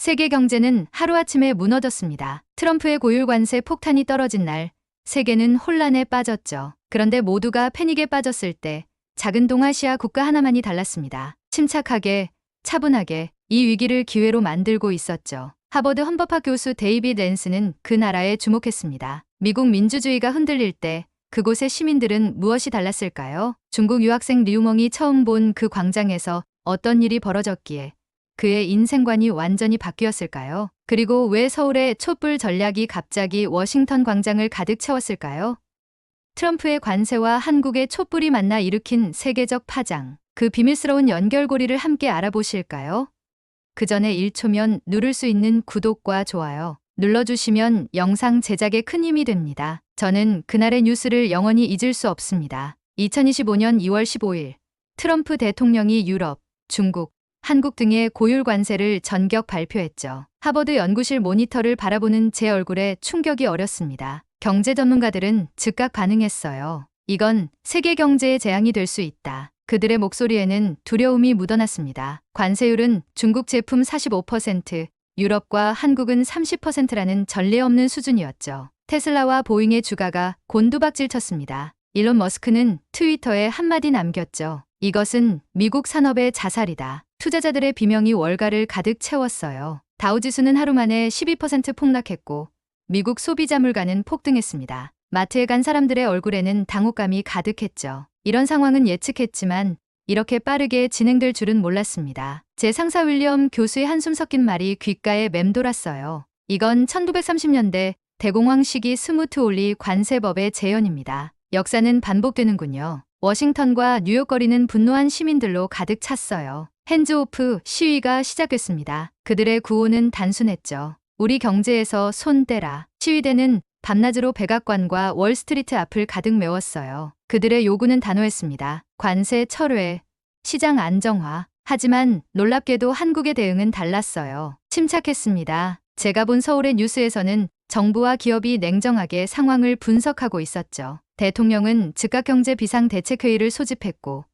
세계 경제는 하루아침에 무너졌습니다. 트럼프의 고율 관세 폭탄이 떨어진 날, 세계는 혼란에 빠졌죠. 그런데 모두가 패닉에 빠졌을 때 작은 동아시아 국가 하나만이 달랐습니다. 침착하게, 차분하게 이 위기를 기회로 만들고 있었죠. 하버드 헌법학 교수 데이빗 랜스는 그 나라에 주목했습니다. 미국 민주주의가 흔들릴 때 그곳의 시민들은 무엇이 달랐을까요? 중국 유학생 류멍이 처음 본 그 광장에서 어떤 일이 벌어졌기에 그의 인생관이 완전히 바뀌었을까요? 그리고 왜 서울의 촛불 전략이 갑자기 워싱턴 광장을 가득 채웠을까요? 트럼프의 관세와 한국의 촛불이 만나 일으킨 세계적 파장. 그 비밀스러운 연결고리를 함께 알아보실까요? 그 전에 1초면 누를 수 있는 구독과 좋아요 눌러주시면 영상 제작에 큰 힘이 됩니다. 저는 그날의 뉴스를 영원히 잊을 수 없습니다. 2025년 2월 15일 트럼프 대통령이 유럽, 중국, 한국 등의 고율 관세를 전격 발표했죠. 하버드 연구실 모니터를 바라보는 제 얼굴에 충격이 어렸습니다. 경제 전문가들은 즉각 반응했어요. 이건 세계 경제의 재앙이 될 수 있다. 그들의 목소리에는 두려움이 묻어났습니다. 관세율은 중국 제품 45%, 유럽과 한국은 30%라는 전례 없는 수준이었죠. 테슬라와 보잉의 주가가 곤두박질 쳤습니다. 일론 머스크는 트위터에 한마디 남겼죠. 이것은 미국 산업의 자살이다. 투자자들의 비명이 월가를 가득 채웠어요. 다우지수는 하루 만에 12% 폭락했고 미국 소비자 물가는 폭등했습니다. 마트에 간 사람들의 얼굴에는 당혹감이 가득했죠. 이런 상황은 예측했지만 이렇게 빠르게 진행될 줄은 몰랐습니다. 제 상사 윌리엄 교수의 한숨 섞인 말이 귓가에 맴돌았어요. 이건 1930년대 대공황 시기 스무트 올리 관세법의 재현입니다. 역사는 반복되는군요. 워싱턴과 뉴욕 거리는 분노한 시민들로 가득 찼어요. 핸즈오프 시위가 시작됐습니다. 그들의 구호는 단순했죠. 우리 경제에서 손 떼라. 시위대는 밤낮으로 백악관과 월스트리트 앞을 가득 메웠어요. 그들의 요구는 단호했습니다. 관세 철회, 시장 안정화. 하지만 놀랍게도 한국의 대응은 달랐어요. 침착했습니다. 제가 본 서울의 뉴스에서는 정부와 기업이 냉정하게 상황을 분석하고 있었죠. 대통령은 즉각경제 비상대책회의를 소집했고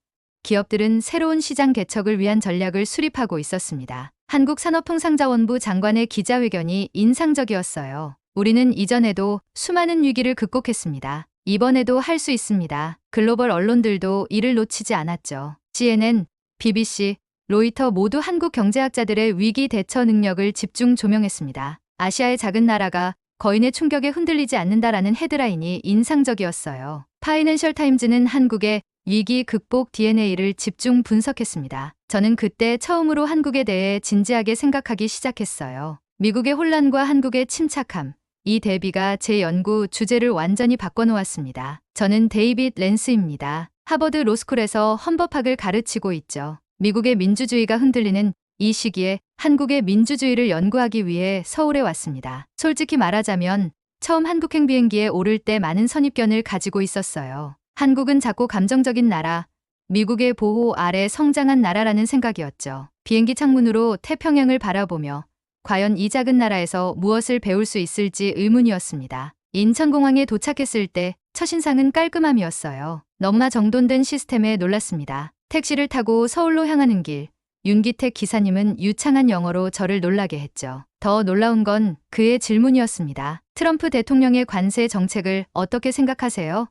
기업들은 새로운 시장 개척을 위한 전략을 수립하고 있었습니다. 한국산업통상자원부 장관의 기자회견이 인상적이었어요. 우리는 이전에도 수많은 위기를 극복했습니다. 이번에도 할 수 있습니다. 글로벌 언론들도 이를 놓치지 않았죠. CNN, BBC, 로이터 모두 한국 경제학자들의 위기 대처 능력을 집중 조명했습니다. 아시아의 작은 나라가 거인의 충격에 흔들리지 않는다라는 헤드라인이 인상적이었어요. 파이낸셜 타임즈는 한국의 위기 극복 DNA를 집중 분석했습니다. 저는 그때 처음으로 한국에 대해 진지하게 생각하기 시작했어요. 미국의 혼란과 한국의 침착함. 이 대비가 제 연구 주제를 완전히 바꿔놓았습니다. 저는 데이빗 랜스입니다. 하버드 로스쿨에서 헌법학을 가르치고 있죠. 미국의 민주주의가 흔들리는 이 시기에 한국의 민주주의를 연구하기 위해 서울에 왔습니다. 솔직히 말하자면 처음 한국행 비행기에 오를 때 많은 선입견을 가지고 있었어요. 한국은 작고 감정적인 나라, 미국의 보호 아래 성장한 나라라는 생각이었죠. 비행기 창문으로 태평양을 바라보며 과연 이 작은 나라에서 무엇을 배울 수 있을지 의문이었습니다. 인천공항에 도착했을 때 첫인상은 깔끔함이었어요. 너무나 정돈된 시스템에 놀랐습니다. 택시를 타고 서울로 향하는 길, 윤기택 기사님은 유창한 영어로 저를 놀라게 했죠. 더 놀라운 건 그의 질문이었습니다. 트럼프 대통령의 관세 정책을 어떻게 생각하세요?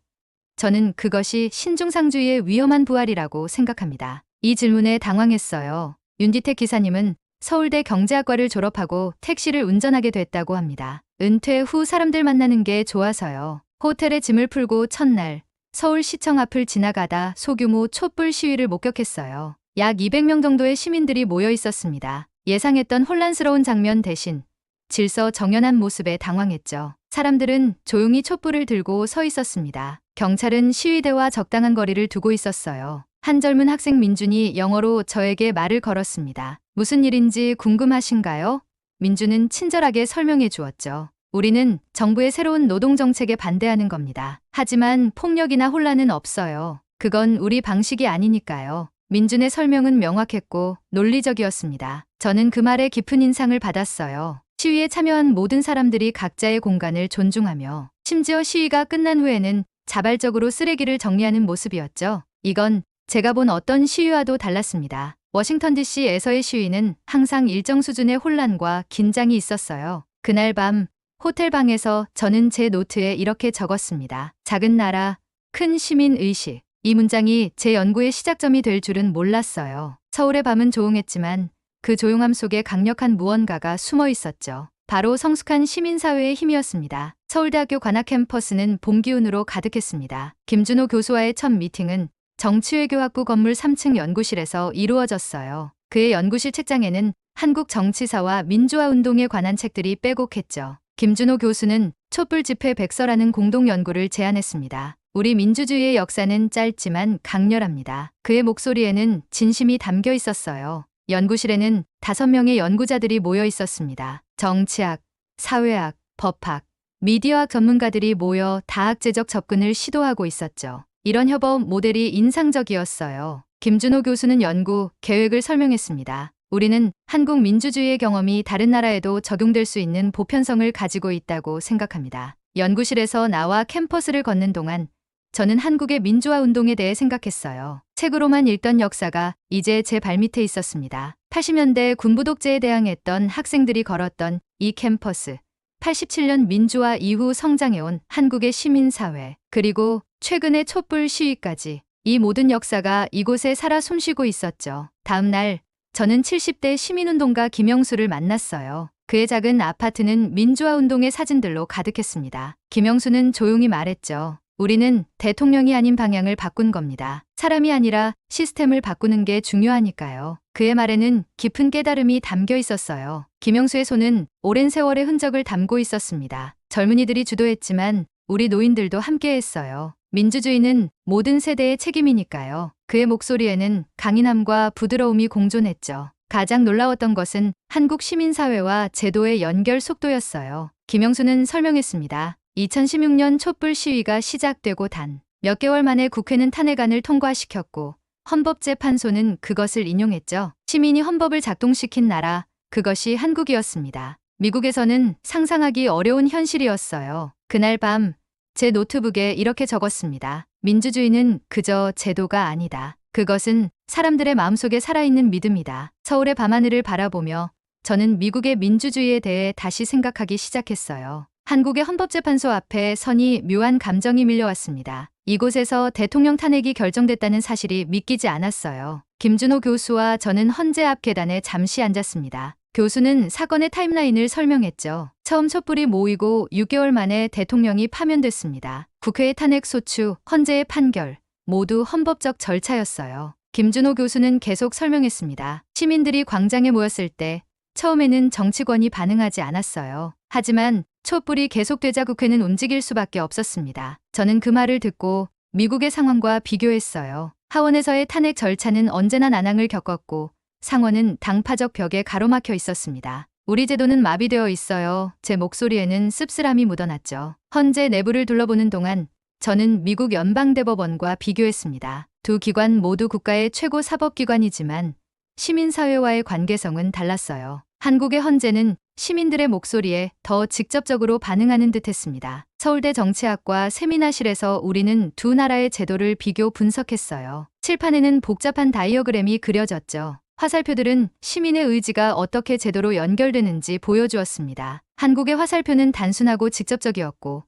저는 그것이 신중상주의의 위험한 부활이라고 생각합니다. 이 질문에 당황했어요. 윤기택 기사님은 서울대 경제학과를 졸업하고 택시를 운전하게 됐다고 합니다. 은퇴 후 사람들 만나는 게 좋아서요. 호텔에 짐을 풀고 첫날 서울시청 앞을 지나가다 소규모 촛불 시위를 목격했어요. 약 200명 정도의 시민들이 모여 있었습니다. 예상했던 혼란스러운 장면 대신 질서 정연한 모습에 당황했죠. 사람들은 조용히 촛불을 들고 서 있었습니다. 경찰은 시위대와 적당한 거리를 두고 있었어요. 한 젊은 학생 민준이 영어로 저에게 말을 걸었습니다. 무슨 일인지 궁금하신가요? 민준은 친절하게 설명해 주었죠. 우리는 정부의 새로운 노동정책에 반대하는 겁니다. 하지만 폭력이나 혼란은 없어요. 그건 우리 방식이 아니니까요. 민준의 설명은 명확했고 논리적이었습니다. 저는 그 말에 깊은 인상을 받았어요. 시위에 참여한 모든 사람들이 각자의 공간을 존중하며 심지어 시위가 끝난 후에는 자발적으로 쓰레기를 정리하는 모습이었죠. 이건 제가 본 어떤 시위와도 달랐습니다. 워싱턴 DC에서의 시위는 항상 일정 수준의 혼란과 긴장이 있었어요. 그날 밤 호텔 방에서 저는 제 노트에 이렇게 적었습니다. 작은 나라, 큰 시민 의식. 이 문장이 제 연구의 시작점이 될 줄은 몰랐어요. 서울의 밤은 조용했지만 그 조용함 속에 강력한 무언가가 숨어 있었죠. 바로 성숙한 시민사회의 힘이었습니다. 서울대학교 관악 캠퍼스는 봄 기운으로 가득했습니다. 김준호 교수와의 첫 미팅은 정치외교학부 건물 3층 연구실에서 이루어졌어요. 그의 연구실 책장에는 한국 정치사와 민주화 운동에 관한 책들이 빼곡했죠. 김준호 교수는 촛불 집회 백서라는 공동 연구를 제안했습니다. 우리 민주주의의 역사는 짧지만 강렬합니다. 그의 목소리에는 진심이 담겨 있었어요. 연구실에는 5명의 연구자들이 모여 있었습니다. 정치학, 사회학, 법학, 미디어학 전문가들이 모여 다학제적 접근을 시도하고 있었죠. 이런 협업 모델이 인상적이었어요. 김준호 교수는 연구 계획을 설명했습니다. 우리는 한국 민주주의의 경험이 다른 나라에도 적용될 수 있는 보편성을 가지고 있다고 생각합니다. 연구실에서 나와 캠퍼스를 걷는 동안 저는 한국의 민주화 운동에 대해 생각했어요. 책으로만 읽던 역사가 이제 제 발밑에 있었습니다. 80년대 군부 독재에 대항했던 학생들이 걸었던 이 캠퍼스, 87년 민주화 이후 성장해온 한국의 시민사회, 그리고 최근의 촛불 시위까지 이 모든 역사가 이곳에 살아 숨쉬고 있었죠. 다음 날 저는 70대 시민운동가 김영수를 만났어요. 그의 작은 아파트는 민주화 운동의 사진들로 가득했습니다. 김영수는 조용히 말했죠. 우리는 대통령이 아닌 방향을 바꾼 겁니다. 사람이 아니라 시스템을 바꾸는 게 중요하니까요. 그의 말에는 깊은 깨달음이 담겨 있었어요. 김영수의 손은 오랜 세월의 흔적을 담고 있었습니다. 젊은이들이 주도했지만 우리 노인들도 함께했어요. 민주주의는 모든 세대의 책임이니까요. 그의 목소리에는 강인함과 부드러움이 공존했죠. 가장 놀라웠던 것은 한국 시민사회와 제도의 연결 속도였어요. 김영수는 설명했습니다. 2016년 촛불 시위가 시작되고 단 몇 개월 만에 국회는 탄핵안을 통과시켰고 헌법재판소는 그것을 인용했죠. 시민이 헌법을 작동시킨 나라, 그것이 한국이었습니다. 미국에서는 상상하기 어려운 현실이었어요. 그날 밤 제 노트북에 이렇게 적었습니다. 민주주의는 그저 제도가 아니다. 그것은 사람들의 마음속에 살아있는 믿음이다. 서울의 밤하늘을 바라보며 저는 미국의 민주주의에 대해 다시 생각하기 시작했어요. 한국의 헌법재판소 앞에 선이 묘한 감정이 밀려왔습니다. 이곳에서 대통령 탄핵이 결정됐다는 사실이 믿기지 않았어요. 김준호 교수와 저는 헌재 앞 계단에 잠시 앉았습니다. 교수는 사건의 타임라인을 설명했죠. 처음 촛불이 모이고 6개월 만에 대통령이 파면됐습니다. 국회의 탄핵 소추, 헌재의 판결, 모두 헌법적 절차였어요. 김준호 교수는 계속 설명했습니다. 시민들이 광장에 모였을 때 처음에는 정치권이 반응하지 않았어요. 하지만 촛불이 계속되자 국회는 움직일 수밖에 없었습니다. 저는 그 말을 듣고 미국의 상황과 비교했어요. 하원에서의 탄핵 절차는 언제나 난항을 겪었고 상원은 당파적 벽에 가로막혀 있었습니다. 우리 제도는 마비되어 있어요. 제 목소리에는 씁쓸함이 묻어났죠. 헌재 내부를 둘러보는 동안 저는 미국 연방대법원과 비교했습니다. 두 기관 모두 국가의 최고 사법기관이지만 시민사회와의 관계성은 달랐어요. 한국의 헌재는 시민들의 목소리에 더 직접적으로 반응하는 듯했습니다. 서울대 정치학과 세미나실에서 우리는 두 나라의 제도를 비교 분석했어요. 칠판에는 복잡한 다이어그램이 그려졌죠. 화살표들은 시민의 의지가 어떻게 제도로 연결되는지 보여주었습니다. 한국의 화살표는 단순하고 직접적이었고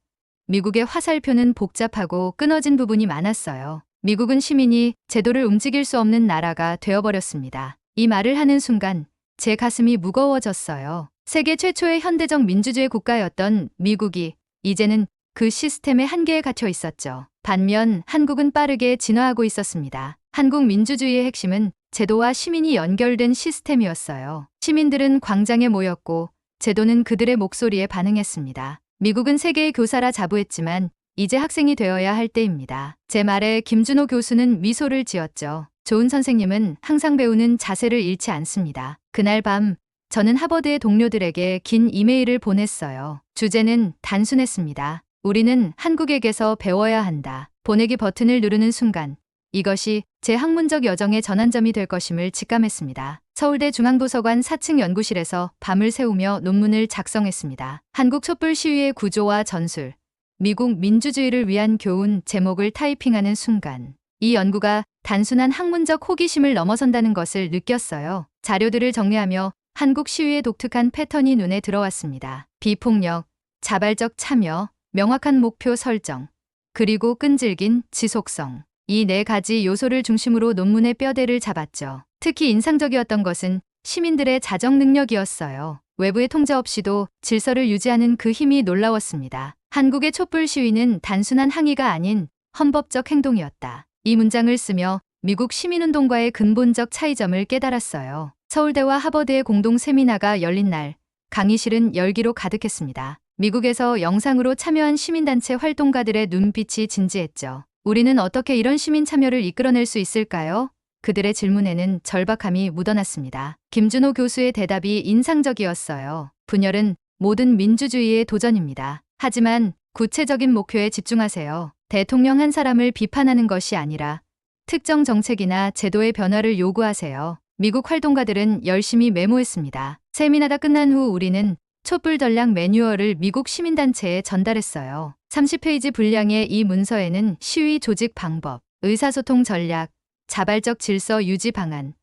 미국의 화살표는 복잡하고 끊어진 부분이 많았어요. 미국은 시민이 제도를 움직일 수 없는 나라가 되어버렸습니다. 이 말을 하는 순간 제 가슴이 무거워졌어요. 세계 최초의 현대적 민주주의 국가였던 미국이 이제는 그 시스템의 한계에 갇혀 있었죠. 반면 한국은 빠르게 진화하고 있었습니다. 한국 민주주의의 핵심은 제도와 시민이 연결된 시스템이었어요. 시민들은 광장에 모였고 제도는 그들의 목소리에 반응했습니다. 미국은 세계의 교사라 자부했지만 이제 학생이 되어야 할 때입니다. 제 말에 김준호 교수는 미소를 지었죠. 좋은 선생님은 항상 배우는 자세를 잃지 않습니다. 그날 밤 저는 하버드의 동료들에게 긴 이메일을 보냈어요. 주제는 단순했습니다. 우리는 한국에게서 배워야 한다. 보내기 버튼을 누르는 순간 이것이 제 학문적 여정의 전환점이 될 것임을 직감했습니다. 서울대 중앙도서관 4층 연구실에서 밤을 새우며 논문을 작성했습니다. 한국 촛불 시위의 구조와 전술, 미국 민주주의를 위한 교훈 제목을 타이핑하는 순간 이 연구가 단순한 학문적 호기심을 넘어선다는 것을 느꼈어요. 자료들을 정리하며 한국 시위의 독특한 패턴이 눈에 들어왔습니다. 비폭력, 자발적 참여, 명확한 목표 설정, 그리고 끈질긴 지속성. 이 네 가지 요소를 중심으로 논문의 뼈대를 잡았죠. 특히 인상적이었던 것은 시민들의 자정 능력이었어요. 외부의 통제 없이도 질서를 유지하는 그 힘이 놀라웠습니다. 한국의 촛불 시위는 단순한 항의가 아닌 헌법적 행동이었다. 이 문장을 쓰며 미국 시민운동과의 근본적 차이점을 깨달았어요. 서울대와 하버드의 공동 세미나가 열린 날, 강의실은 열기로 가득했습니다. 미국에서 영상으로 참여한 시민단체 활동가들의 눈빛이 진지했죠. 우리는 어떻게 이런 시민 참여를 이끌어낼 수 있을까요? 그들의 질문에는 절박함이 묻어났습니다. 김준호 교수의 대답이 인상적이었어요. 분열은 모든 민주주의의 도전입니다. 하지만 구체적인 목표에 집중하세요. 대통령 한 사람을 비판하는 것이 아니라 특정 정책이나 제도의 변화를 요구하세요. 미국 활동가들은 열심히 메모했습니다. 세미나가 끝난 후 우리는 촛불 전략 매뉴얼을 미국 시민단체에 전달했어요. 30페이지 분량의 이 문서에는 시위 조직 방법, 의사소통 전략, 자발적 질서 유지 방안,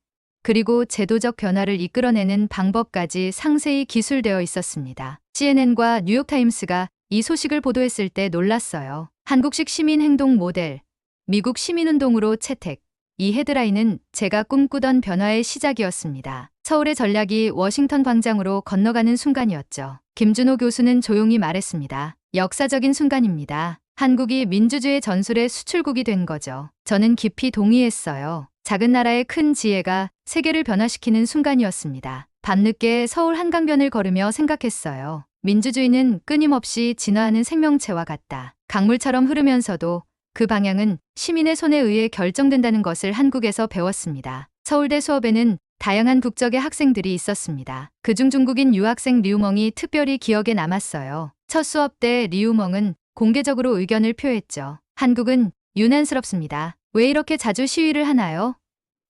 그리고 제도적 변화를 이끌어내는 방법까지 상세히 기술되어 있었습니다. CNN과 뉴욕타임스가 이 소식을 보도했을 때 놀랐어요. 한국식 시민행동 모델, 미국 시민운동으로 채택. 이 헤드라인은 제가 꿈꾸던 변화의 시작이었습니다. 서울의 전략이 워싱턴 광장으로 건너가는 순간이었죠. 김준호 교수는 조용히 말했습니다. 역사적인 순간입니다. 한국이 민주주의 전술의 수출국이 된 거죠. 저는 깊이 동의했어요. 작은 나라의 큰 지혜가 세계를 변화시키는 순간이었습니다. 밤늦게 서울 한강변을 걸으며 생각했어요. 민주주의는 끊임없이 진화하는 생명체와 같다. 강물처럼 흐르면서도 그 방향은 시민의 손에 의해 결정된다는 것을 한국에서 배웠습니다. 서울대 수업에는 다양한 국적의 학생들이 있었습니다. 그중 중국인 유학생 리우멍이 특별히 기억에 남았어요. 첫 수업 때 리우멍은 공개적으로 의견을 표했죠. 한국은 유난스럽습니다. 왜 이렇게 자주 시위를 하나요?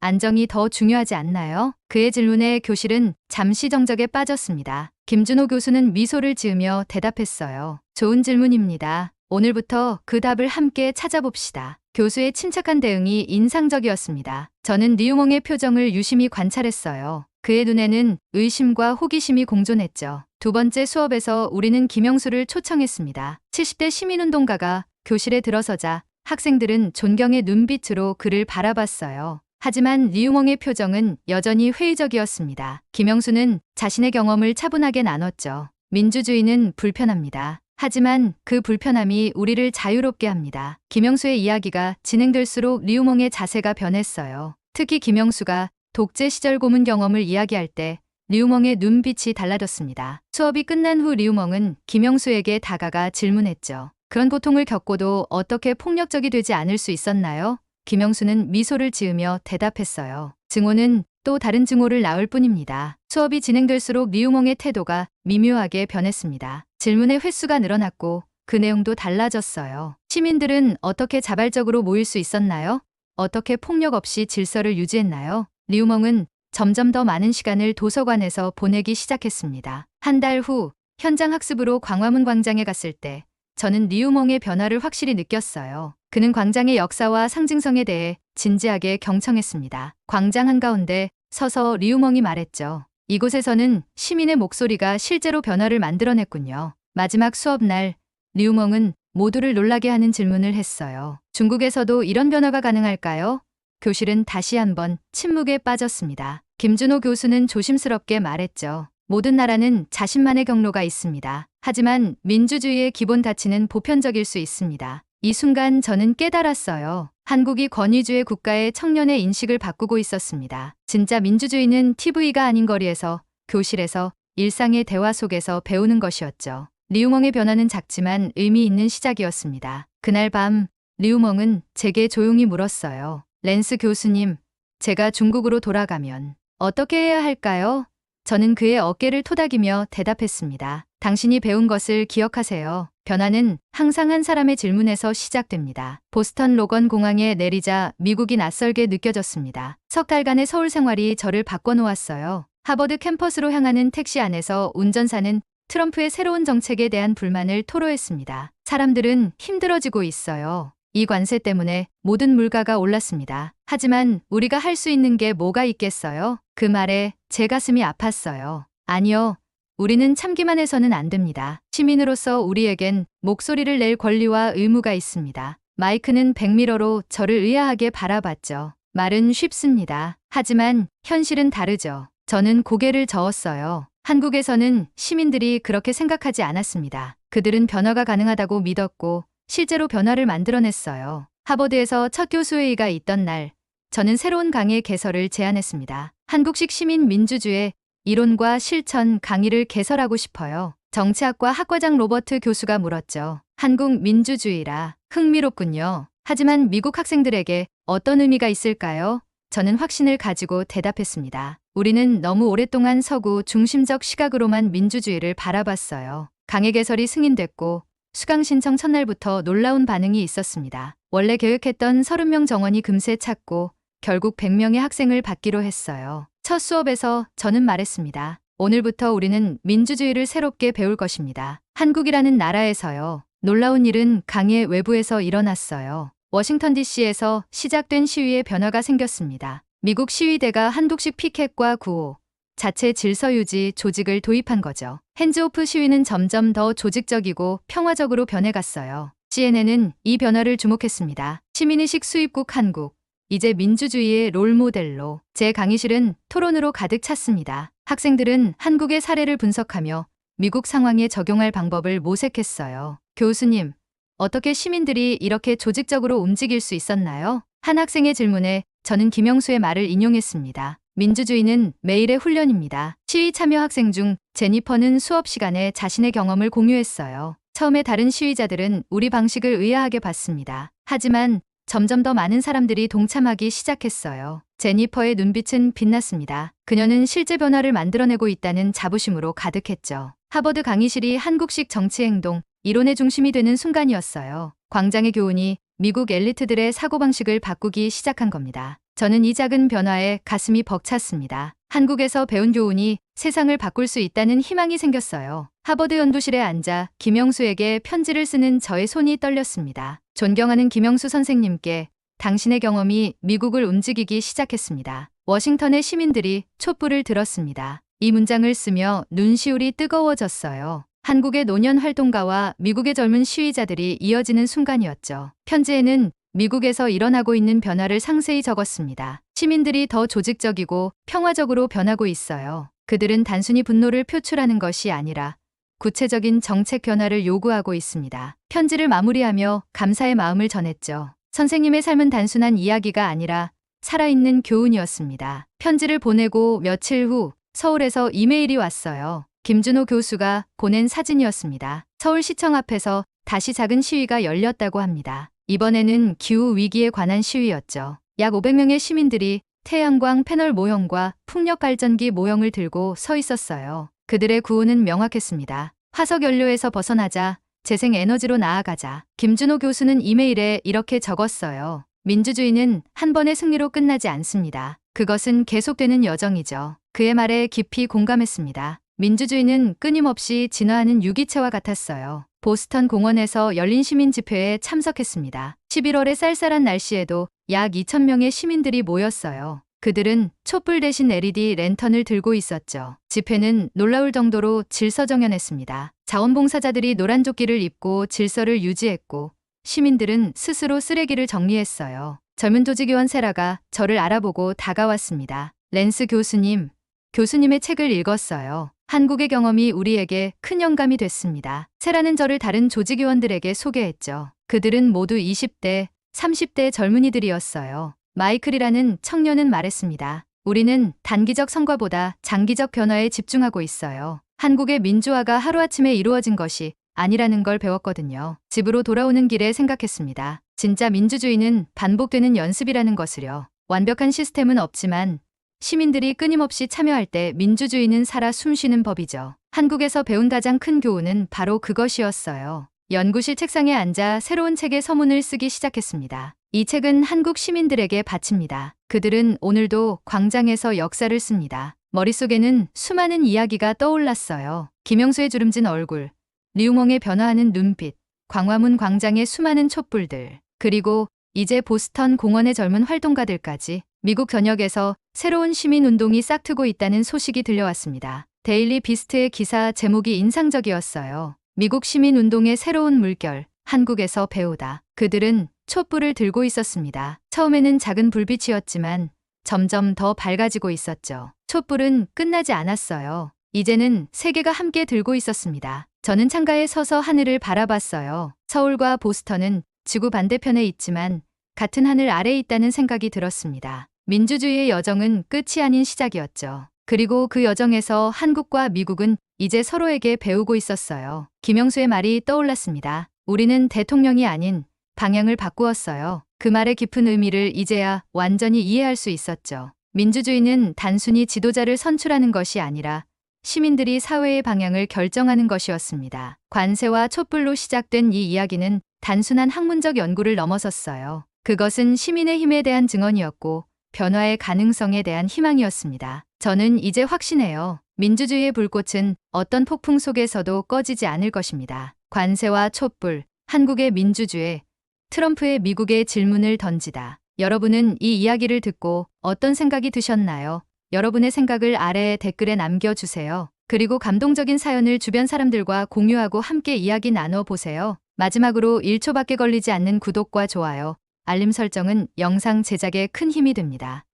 안정이 더 중요하지 않나요? 그의 질문에 교실은 잠시 정적에 빠졌습니다. 김준호 교수는 미소를 지으며 대답했어요. 좋은 질문입니다. 오늘부터 그 답을 함께 찾아봅시다. 교수의 침착한 대응이 인상적이었습니다. 저는 리우멍의 표정을 유심히 관찰했어요. 그의 눈에는 의심과 호기심이 공존했죠. 두 번째 수업에서 우리는 김영수를 초청했습니다. 70대 시민운동가가 교실에 들어서자 학생들은 존경의 눈빛으로 그를 바라봤어요. 하지만 리우멍의 표정은 여전히 회의적이었습니다. 김영수는 자신의 경험을 차분하게 나눴죠. 민주주의는 불편합니다. 하지만 그 불편함이 우리를 자유롭게 합니다. 김영수의 이야기가 진행될수록 리우멍의 자세가 변했어요. 특히 김영수가 독재 시절 고문 경험을 이야기할 때 리우멍의 눈빛이 달라졌습니다. 수업이 끝난 후 리우멍은 김영수에게 다가가 질문했죠. 그런 고통을 겪고도 어떻게 폭력적이 되지 않을 수 있었나요? 김영수는 미소를 지으며 대답했어요. 증오는 또 다른 증오를 낳을 뿐입니다. 수업이 진행될수록 리우멍의 태도가 미묘하게 변했습니다. 질문의 횟수가 늘어났고 그 내용도 달라졌어요. 시민들은 어떻게 자발적으로 모일 수 있었나요? 어떻게 폭력 없이 질서를 유지했나요? 리우멍은 점점 더 많은 시간을 도서관에서 보내기 시작했습니다. 한 달 후 현장 학습으로 광화문 광장에 갔을 때 저는 리우멍의 변화를 확실히 느꼈어요. 그는 광장의 역사와 상징성에 대해 진지하게 경청했습니다. 광장 한가운데 서서 리우멍이 말했죠. 이곳에서는 시민의 목소리가 실제로 변화를 만들어냈군요. 마지막 수업 날 리우멍은 모두를 놀라게 하는 질문을 했어요. 중국에서도 이런 변화가 가능할까요? 교실은 다시 한번 침묵에 빠졌습니다. 김준호 교수는 조심스럽게 말했죠. 모든 나라는 자신만의 경로가 있습니다. 하지만 민주주의의 기본 가치는 보편적일 수 있습니다. 이 순간 저는 깨달았어요. 한국이 권위주의 국가의 청년의 인식을 바꾸고 있었습니다. 진짜 민주주의는 TV가 아닌 거리에서, 교실에서, 일상의 대화 속에서 배우는 것이었죠. 리우멍의 변화는 작지만 의미 있는 시작이었습니다. 그날 밤 리우멍은 제게 조용히 물었어요. 랜스 교수님, 제가 중국으로 돌아가면 어떻게 해야 할까요? 저는 그의 어깨를 토닥이며 대답했습니다. 당신이 배운 것을 기억하세요. 변화는 항상 한 사람의 질문에서 시작됩니다. 보스턴 로건 공항에 내리자 미국이 낯설게 느껴졌습니다. 석 달간의 서울 생활이 저를 바꿔놓았어요. 하버드 캠퍼스로 향하는 택시 안에서 운전사는 트럼프의 새로운 정책에 대한 불만을 토로했습니다. 사람들은 힘들어지고 있어요. 이 관세 때문에 모든 물가가 올랐습니다. 하지만 우리가 할 수 있는 게 뭐가 있겠어요? 그 말에 제 가슴이 아팠어요. 아니요. 우리는 참기만 해서는 안 됩니다. 시민으로서 우리에겐 목소리를 낼 권리와 의무가 있습니다. 마이크는 백미러로 저를 의아하게 바라봤죠. 말은 쉽습니다. 하지만 현실은 다르죠. 저는 고개를 저었어요. 한국에서는 시민들이 그렇게 생각하지 않았습니다. 그들은 변화가 가능하다고 믿었고 실제로 변화를 만들어냈어요. 하버드에서 첫 교수회의가 있던 날, 저는 새로운 강의 개설을 제안했습니다. 한국식 시민 민주주의 이론과 실천 강의를 개설하고 싶어요. 정치학과 학과장 로버트 교수가 물었죠. 한국 민주주의라 흥미롭군요. 하지만 미국 학생들에게 어떤 의미가 있을까요? 저는 확신을 가지고 대답했습니다. 우리는 너무 오랫동안 서구 중심적 시각으로만 민주주의를 바라봤어요. 강의 개설이 승인됐고 수강 신청 첫날부터 놀라운 반응이 있었습니다. 원래 계획했던 30명 정원이 금세 찼고 결국 100명의 학생을 받기로 했어요. 첫 수업에서 저는 말했습니다. 오늘부터 우리는 민주주의를 새롭게 배울 것입니다. 한국이라는 나라에서요. 놀라운 일은 강의 외부에서 일어났어요. 워싱턴 DC에서 시작된 시위에 변화가 생겼습니다. 미국 시위대가 한국식 피켓과 구호, 자체 질서 유지 조직을 도입한 거죠. 핸즈오프 시위는 점점 더 조직적이고 평화적으로 변해갔어요. CNN은 이 변화를 주목했습니다. 시민의식 수입국 한국, 이제 민주주의의 롤모델로. 제 강의실은 토론으로 가득 찼습니다. 학생들은 한국의 사례를 분석하며 미국 상황에 적용할 방법을 모색했어요. 교수님, 어떻게 시민들이 이렇게 조직적으로 움직일 수 있었나요? 한 학생의 질문에 저는 김영수의 말을 인용했습니다. 민주주의는 매일의 훈련입니다. 시위 참여 학생 중 제니퍼는 수업 시간에 자신의 경험을 공유했어요. 처음에 다른 시위자들은 우리 방식을 의아하게 봤습니다. 하지만 점점 더 많은 사람들이 동참하기 시작했어요. 제니퍼의 눈빛은 빛났습니다. 그녀는 실제 변화를 만들어내고 있다는 자부심으로 가득했죠. 하버드 강의실이 한국식 정치행동, 이론의 중심이 되는 순간이었어요. 광장의 교훈이 미국 엘리트들의 사고방식을 바꾸기 시작한 겁니다. 저는 이 작은 변화에 가슴이 벅찼습니다. 한국에서 배운 교훈이 세상을 바꿀 수 있다는 희망이 생겼어요. 하버드 연구실에 앉아 김영수에게 편지를 쓰는 저의 손이 떨렸습니다. 존경하는 김영수 선생님께 당신의 경험이 미국을 움직이기 시작했습니다. 워싱턴의 시민들이 촛불을 들었습니다. 이 문장을 쓰며 눈시울이 뜨거워졌어요. 한국의 노년 활동가와 미국의 젊은 시위자들이 이어지는 순간이었죠. 편지에는 미국에서 일어나고 있는 변화를 상세히 적었습니다. 시민들이 더 조직적이고 평화적으로 변하고 있어요. 그들은 단순히 분노를 표출하는 것이 아니라 구체적인 정책 변화를 요구하고 있습니다. 편지를 마무리하며 감사의 마음을 전했죠. 선생님의 삶은 단순한 이야기가 아니라 살아있는 교훈이었습니다. 편지를 보내고 며칠 후 서울에서 이메일이 왔어요. 김준호 교수가 보낸 사진이었습니다. 서울시청 앞에서 다시 작은 시위가 열렸다고 합니다. 이번에는 기후위기에 관한 시위였죠. 약 500명의 시민들이 태양광 패널 모형과 풍력 발전기 모형을 들고 서 있었어요. 그들의 구호는 명확했습니다. 화석연료에서 벗어나자, 재생에너지로 나아가자. 김준호 교수는 이메일에 이렇게 적었어요. 민주주의는 한 번의 승리로 끝나지 않습니다. 그것은 계속되는 여정이죠. 그의 말에 깊이 공감했습니다. 민주주의는 끊임없이 진화하는 유기체와 같았어요. 보스턴 공원에서 열린 시민 집회에 참석했습니다. 11월의 쌀쌀한 날씨에도 약 2,000명의 시민들이 모였어요. 그들은 촛불 대신 LED 랜턴을 들고 있었죠. 집회는 놀라울 정도로 질서정연했습니다. 자원봉사자들이 노란 조끼를 입고 질서를 유지했고 시민들은 스스로 쓰레기를 정리했어요. 젊은 조직위원 세라가 저를 알아보고 다가왔습니다. 랜스 교수님, 교수님의 책을 읽었어요. 한국의 경험이 우리에게 큰 영감이 됐습니다. 세라는 저를 다른 조직위원들에게 소개했죠. 그들은 모두 20대, 30대 젊은이들이었어요. 마이클이라는 청년은 말했습니다. 우리는 단기적 성과보다 장기적 변화에 집중하고 있어요. 한국의 민주화가 하루아침에 이루어진 것이 아니라는 걸 배웠거든요. 집으로 돌아오는 길에 생각했습니다. 진짜 민주주의는 반복되는 연습이라는 것을요. 완벽한 시스템은 없지만 시민들이 끊임없이 참여할 때 민주주의는 살아 숨쉬는 법이죠. 한국에서 배운 가장 큰 교훈은 바로 그것이었어요. 연구실 책상에 앉아 새로운 책의 서문을 쓰기 시작했습니다. 이 책은 한국 시민들에게 바칩니다. 그들은 오늘도 광장에서 역사를 씁니다. 머릿속에는 수많은 이야기가 떠올랐어요. 김영수의 주름진 얼굴, 리우몽의 변화하는 눈빛, 광화문 광장의 수많은 촛불들. 그리고 이제 보스턴 공원의 젊은 활동가들까지 미국 전역에서 새로운 시민운동이 싹트고 있다는 소식이 들려왔습니다. 데일리 비스트의 기사 제목이 인상적이었어요. 미국 시민운동의 새로운 물결, 한국에서 배우다. 그들은 촛불을 들고 있었습니다. 처음에는 작은 불빛이었지만 점점 더 밝아지고 있었죠. 촛불은 끝나지 않았어요. 이제는 세계가 함께 들고 있었습니다. 저는 창가에 서서 하늘을 바라봤어요. 서울과 보스턴은 지구 반대편에 있지만 같은 하늘 아래에 있다는 생각이 들었습니다. 민주주의의 여정은 끝이 아닌 시작이었죠. 그리고 그 여정에서 한국과 미국은 이제 서로에게 배우고 있었어요. 김영수의 말이 떠올랐습니다. 우리는 대통령이 아닌 방향을 바꾸었어요. 그 말의 깊은 의미를 이제야 완전히 이해할 수 있었죠. 민주주의는 단순히 지도자를 선출하는 것이 아니라 시민들이 사회의 방향을 결정하는 것이었습니다. 관세와 촛불로 시작된 이 이야기는 단순한 학문적 연구를 넘어섰어요. 그것은 시민의 힘에 대한 증언이었고 변화의 가능성에 대한 희망이었습니다. 저는 이제 확신해요. 민주주의의 불꽃은 어떤 폭풍 속에서도 꺼지지 않을 것입니다. 관세와 촛불, 한국의 민주주의, 트럼프의 미국의 질문을 던지다. 여러분은 이 이야기를 듣고 어떤 생각이 드셨나요? 여러분의 생각을 아래 댓글에 남겨주세요. 그리고 감동적인 사연을 주변 사람들과 공유하고 함께 이야기 나눠보세요. 마지막으로 1초밖에 걸리지 않는 구독과 좋아요, 알림 설정은 영상 제작에 큰 힘이 됩니다.